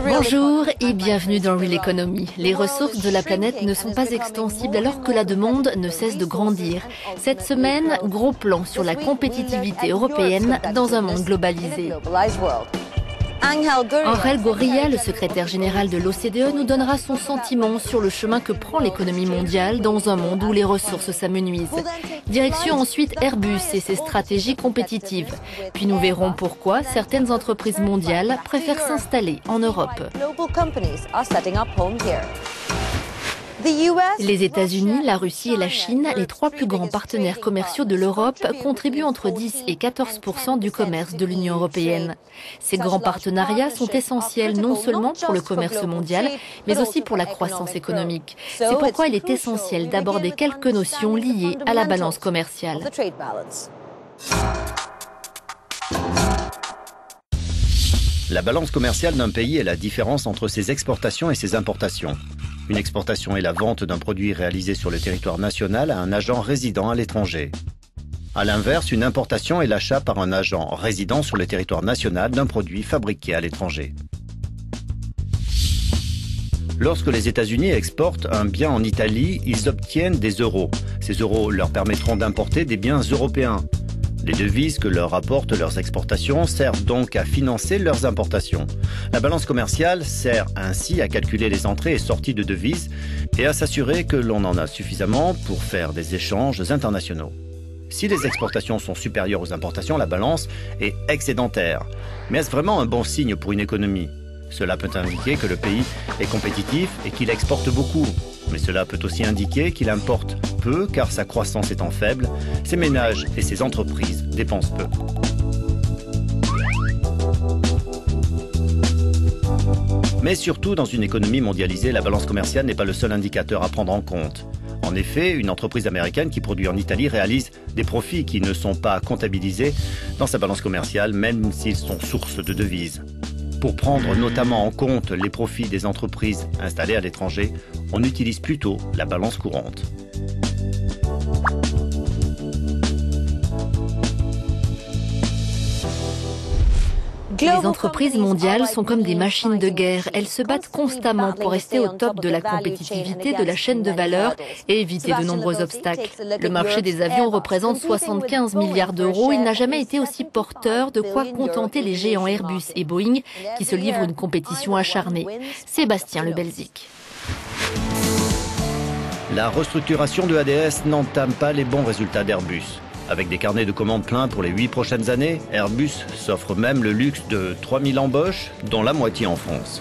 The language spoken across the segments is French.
Bonjour et bienvenue dans Real Economy. Les ressources de la planète ne sont pas extensibles alors que la demande ne cesse de grandir. Cette semaine, gros plan sur la compétitivité européenne dans un monde globalisé. Ángel Gurría, le secrétaire général de l'OCDE, nous donnera son sentiment sur le chemin que prend l'économie mondiale dans un monde où les ressources s'amenuisent. Direction ensuite Airbus et ses stratégies compétitives. Puis nous verrons pourquoi certaines entreprises mondiales préfèrent s'installer en Europe. Les États-Unis, la Russie et la Chine, les trois plus grands partenaires commerciaux de l'Europe, contribuent entre 10 et 14% du commerce de l'Union européenne. Ces grands partenariats sont essentiels non seulement pour le commerce mondial, mais aussi pour la croissance économique. C'est pourquoi il est essentiel d'aborder quelques notions liées à la balance commerciale. La balance commerciale d'un pays est la différence entre ses exportations et ses importations. Une exportation est la vente d'un produit réalisé sur le territoire national à un agent résidant à l'étranger. A l'inverse, une importation est l'achat par un agent résidant sur le territoire national d'un produit fabriqué à l'étranger. Lorsque les États-Unis exportent un bien en Italie, ils obtiennent des euros. Ces euros leur permettront d'importer des biens européens. Les devises que leur apportent leurs exportations servent donc à financer leurs importations. La balance commerciale sert ainsi à calculer les entrées et sorties de devises et à s'assurer que l'on en a suffisamment pour faire des échanges internationaux. Si les exportations sont supérieures aux importations, la balance est excédentaire. Mais est-ce vraiment un bon signe pour une économie ? Cela peut indiquer que le pays est compétitif et qu'il exporte beaucoup. Mais cela peut aussi indiquer qu'il importe peu car sa croissance étant faible, ses ménages et ses entreprises dépensent peu. Mais surtout, dans une économie mondialisée, la balance commerciale n'est pas le seul indicateur à prendre en compte. En effet, une entreprise américaine qui produit en Italie réalise des profits qui ne sont pas comptabilisés dans sa balance commerciale, même s'ils sont source de devises. Pour prendre notamment en compte les profits des entreprises installées à l'étranger, on utilise plutôt la balance courante. Les entreprises mondiales sont comme des machines de guerre. Elles se battent constamment pour rester au top de la compétitivité de la chaîne de valeur et éviter de nombreux obstacles. Le marché des avions représente 75 milliards d'euros. Il n'a jamais été aussi porteur, de quoi contenter les géants Airbus et Boeing qui se livrent une compétition acharnée. Sébastien Le Belzic. La restructuration de ADS n'entame pas les bons résultats d'Airbus. Avec des carnets de commandes pleins pour les 8 prochaines années, Airbus s'offre même le luxe de 3000 embauches, dont la moitié en France.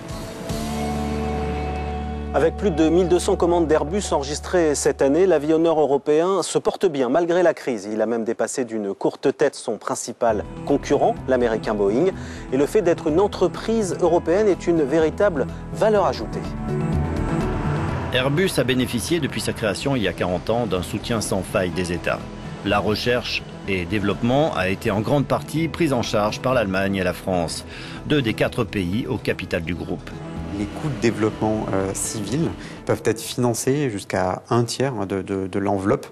Avec plus de 1200 commandes d'Airbus enregistrées cette année, l'avionneur européen se porte bien malgré la crise. Il a même dépassé d'une courte tête son principal concurrent, l'américain Boeing. Et le fait d'être une entreprise européenne est une véritable valeur ajoutée. Airbus a bénéficié depuis sa création il y a 40 ans d'un soutien sans faille des États. La recherche et développement a été en grande partie prise en charge par l'Allemagne et la France, 2 des 4 pays au capital du groupe. Les coûts de développement civil peuvent être financés jusqu'à 1/3 de l'enveloppe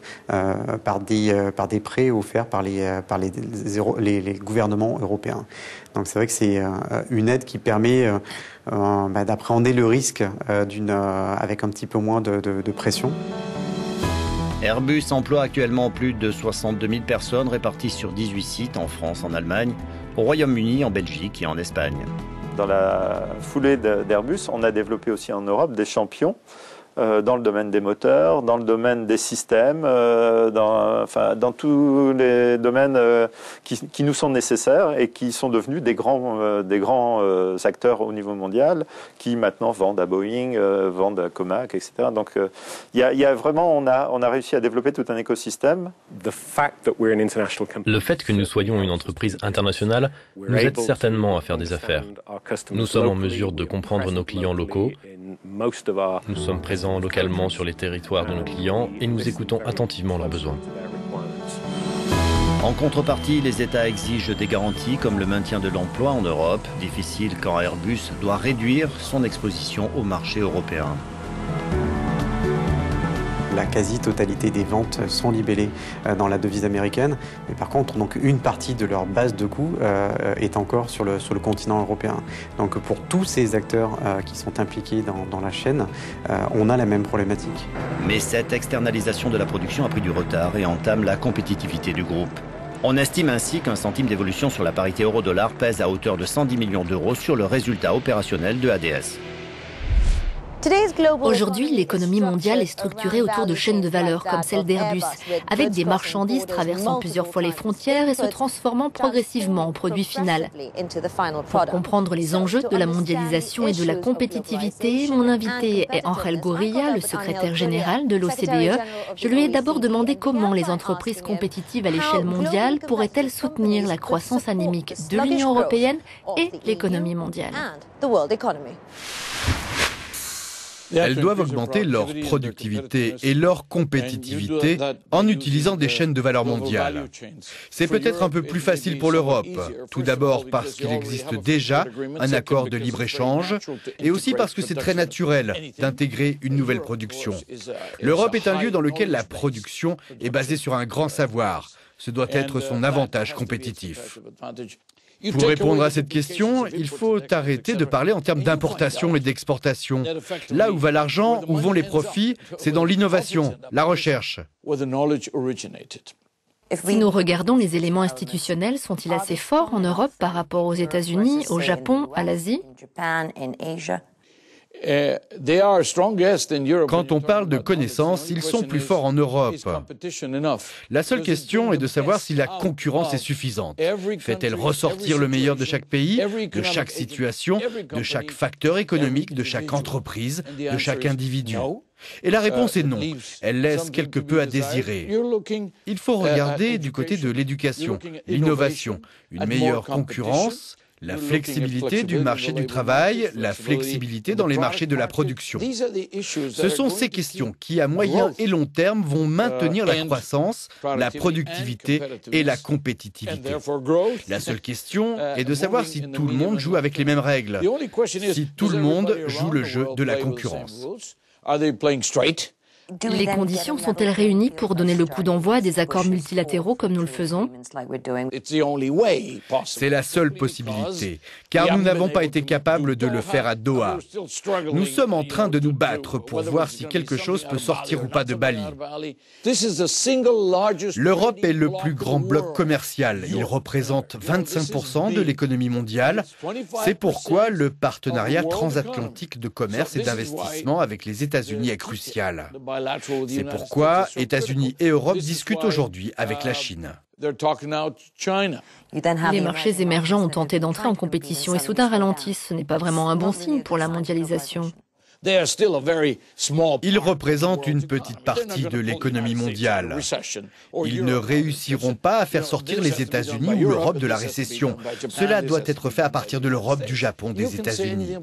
par des prêts offerts par les gouvernements européens. Donc c'est vrai que c'est une aide qui permet d'appréhender le risque avec un petit peu moins de pression. Airbus emploie actuellement plus de 62 000 personnes réparties sur 18 sites en France, en Allemagne, au Royaume-Uni, en Belgique et en Espagne. Dans la foulée d'Airbus, on a développé aussi en Europe des champions dans le domaine des moteurs, dans le domaine des systèmes, dans tous les domaines qui nous sont nécessaires et qui sont devenus des grands acteurs au niveau mondial qui maintenant vendent à Boeing, vendent à Comac, etc. Donc il y a vraiment, on a réussi à développer tout un écosystème. Le fait que nous soyons une entreprise internationale nous aide certainement à faire des affaires. Nous sommes en mesure de comprendre nos clients locaux. Nous sommes présents localement sur les territoires de nos clients et nous écoutons attentivement leurs besoins. En contrepartie, les États exigent des garanties comme le maintien de l'emploi en Europe, difficile quand Airbus doit réduire son exposition au marché européen. La quasi-totalité des ventes sont libellées dans la devise américaine. Mais par contre, donc, une partie de leur base de coûts est encore sur le continent européen. Donc pour tous ces acteurs qui sont impliqués dans la chaîne, on a la même problématique. Mais cette externalisation de la production a pris du retard et entame la compétitivité du groupe. On estime ainsi qu'un centime d'évolution sur la parité euro-dollar pèse à hauteur de 110 millions d'euros sur le résultat opérationnel de ADS. Aujourd'hui, l'économie mondiale est structurée autour de chaînes de valeur comme celle d'Airbus, avec des marchandises traversant plusieurs fois les frontières et se transformant progressivement en produit final. Pour comprendre les enjeux de la mondialisation et de la compétitivité, mon invité est Ángel Gurría, le secrétaire général de l'OCDE. Je lui ai d'abord demandé comment les entreprises compétitives à l'échelle mondiale pourraient-elles soutenir la croissance anémique de l'Union européenne et l'économie mondiale. Elles doivent augmenter leur productivité et leur compétitivité en utilisant des chaînes de valeur mondiales. C'est peut-être un peu plus facile pour l'Europe, tout d'abord parce qu'il existe déjà un accord de libre-échange et aussi parce que c'est très naturel d'intégrer une nouvelle production. L'Europe est un lieu dans lequel la production est basée sur un grand savoir. Ce doit être son avantage compétitif. Pour répondre à cette question, il faut arrêter de parler en termes d'importation et d'exportation. Là où va l'argent, où vont les profits, c'est dans l'innovation, la recherche. Si nous regardons les éléments institutionnels, sont-ils assez forts en Europe par rapport aux États-Unis, au Japon, à l'Asie ? Quand on parle de connaissances, ils sont plus forts en Europe. La seule question est de savoir si la concurrence est suffisante. Fait-elle ressortir le meilleur de chaque pays, de chaque situation, de chaque facteur économique, de chaque entreprise, de chaque individu ? Et la réponse est non. Elle laisse quelque peu à désirer. Il faut regarder du côté de l'éducation, l'innovation, une meilleure concurrence, la flexibilité du marché du travail, la flexibilité dans les marchés de la production. Ce sont ces questions qui, à moyen et long terme, vont maintenir la croissance, la productivité et la compétitivité. La seule question est de savoir si tout le monde joue avec les mêmes règles, si tout le monde joue le jeu de la concurrence. Les conditions sont-elles réunies pour donner le coup d'envoi à des accords multilatéraux comme nous le faisons ? C'est la seule possibilité, car nous n'avons pas été capables de le faire à Doha. Nous sommes en train de nous battre pour voir si quelque chose peut sortir ou pas de Bali. L'Europe est le plus grand bloc commercial. Il représente 25% de l'économie mondiale. C'est pourquoi le partenariat transatlantique de commerce et d'investissement avec les États-Unis est crucial. C'est pourquoi États-Unis et Europe discutent aujourd'hui avec la Chine. Les marchés émergents ont tenté d'entrer en compétition et soudain ralentissent. Ce n'est pas vraiment un bon signe pour la mondialisation. Ils représentent une petite partie de l'économie mondiale. Ils ne réussiront pas à faire sortir les États-Unis ou l'Europe de la récession. Cela doit être fait à partir de l'Europe, du Japon, des États-Unis.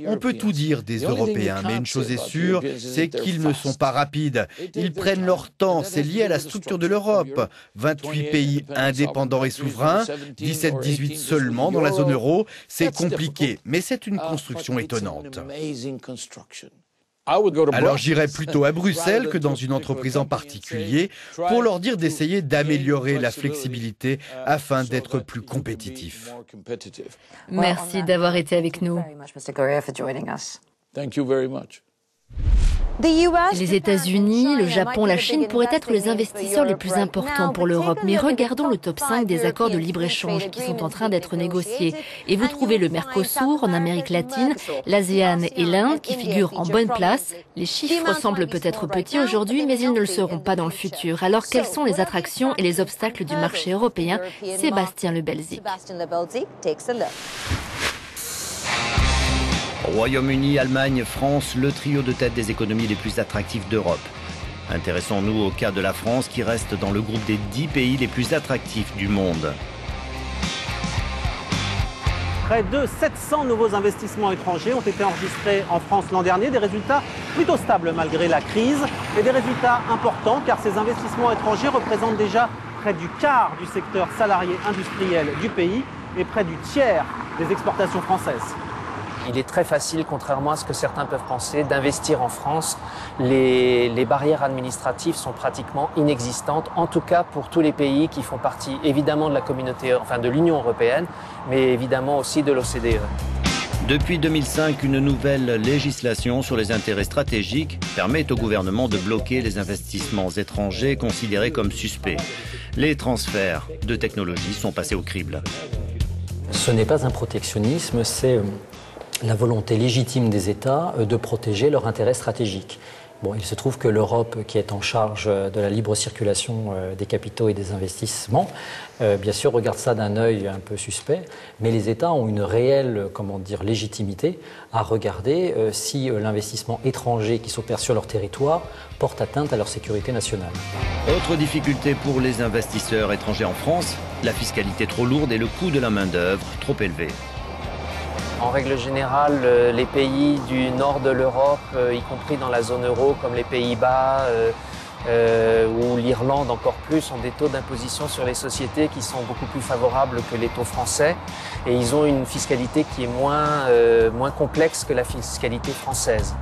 On peut tout dire des Européens, mais une chose est sûre, c'est qu'ils ne sont pas rapides. Ils prennent leur temps, c'est lié à la structure de l'Europe. 28 pays indépendants et souverains, 17-18 seulement dans la zone euro, c'est compliqué, mais c'est une construction étonnante. Alors j'irai plutôt à Bruxelles que dans une entreprise en particulier pour leur dire d'essayer d'améliorer la flexibilité afin d'être plus compétitifs. Merci d'avoir été avec nous. Les États-Unis, le Japon, la Chine pourraient être les investisseurs les plus importants pour l'Europe. Mais regardons le top 5 des accords de libre-échange qui sont en train d'être négociés. Et vous trouvez le Mercosur en Amérique latine, l'ASEAN et l'Inde qui figurent en bonne place. Les chiffres semblent peut-être petits aujourd'hui, mais ils ne le seront pas dans le futur. Alors quelles sont les attractions et les obstacles du marché européen ? Sébastien Lebelzik. Royaume-Uni, Allemagne, France, le trio de tête des économies les plus attractives d'Europe. Intéressons-nous au cas de la France qui reste dans le groupe des 10 pays les plus attractifs du monde. Près de 700 nouveaux investissements étrangers ont été enregistrés en France l'an dernier. Des résultats plutôt stables malgré la crise et des résultats importants car ces investissements étrangers représentent déjà près du quart du secteur salarié industriel du pays et près du tiers des exportations françaises. Il est très facile, contrairement à ce que certains peuvent penser, d'investir en France. Les barrières administratives sont pratiquement inexistantes, en tout cas pour tous les pays qui font partie évidemment de la communauté, enfin de l'Union européenne, mais évidemment aussi de l'OCDE. Depuis 2005, une nouvelle législation sur les intérêts stratégiques permet au gouvernement de bloquer les investissements étrangers considérés comme suspects. Les transferts de technologies sont passés au crible. Ce n'est pas un protectionnisme, c'est la volonté légitime des États de protéger leurs intérêts stratégiques. Bon, il se trouve que l'Europe, qui est en charge de la libre circulation des capitaux et des investissements, bien sûr regarde ça d'un œil un peu suspect, mais les États ont une réelle, légitimité à regarder si l'investissement étranger qui s'opère sur leur territoire porte atteinte à leur sécurité nationale. Autre difficulté pour les investisseurs étrangers en France, la fiscalité trop lourde et le coût de la main-d'œuvre trop élevé. En règle générale, les pays du nord de l'Europe, y compris dans la zone euro, comme les Pays-Bas ou l'Irlande encore plus, ont des taux d'imposition sur les sociétés qui sont beaucoup plus favorables que les taux français. Et ils ont une fiscalité qui est moins complexe que la fiscalité française.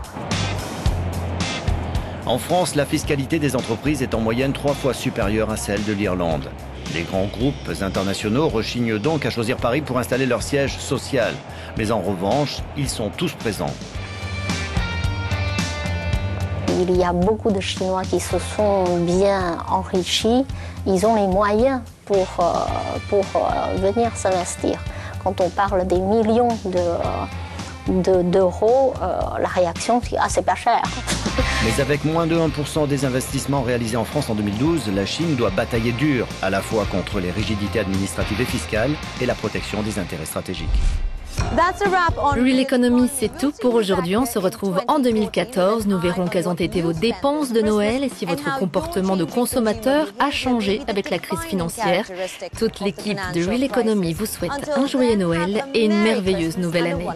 En France, la fiscalité des entreprises est en moyenne 3 fois supérieure à celle de l'Irlande. Les grands groupes internationaux rechignent donc à choisir Paris pour installer leur siège social. Mais en revanche, ils sont tous présents. Il y a beaucoup de Chinois qui se sont bien enrichis. Ils ont les moyens pour venir s'investir. Quand on parle des millions d'euros, la réaction c'est « Ah, c'est pas cher ». Mais avec moins de 1% des investissements réalisés en France en 2012, la Chine doit batailler dur, à la fois contre les rigidités administratives et fiscales et la protection des intérêts stratégiques. Real Economy, c'est tout pour aujourd'hui. On se retrouve en 2014. Nous verrons quelles ont été vos dépenses de Noël et si votre comportement de consommateur a changé avec la crise financière. Toute l'équipe de Real Economy vous souhaite un joyeux Noël et une merveilleuse nouvelle année.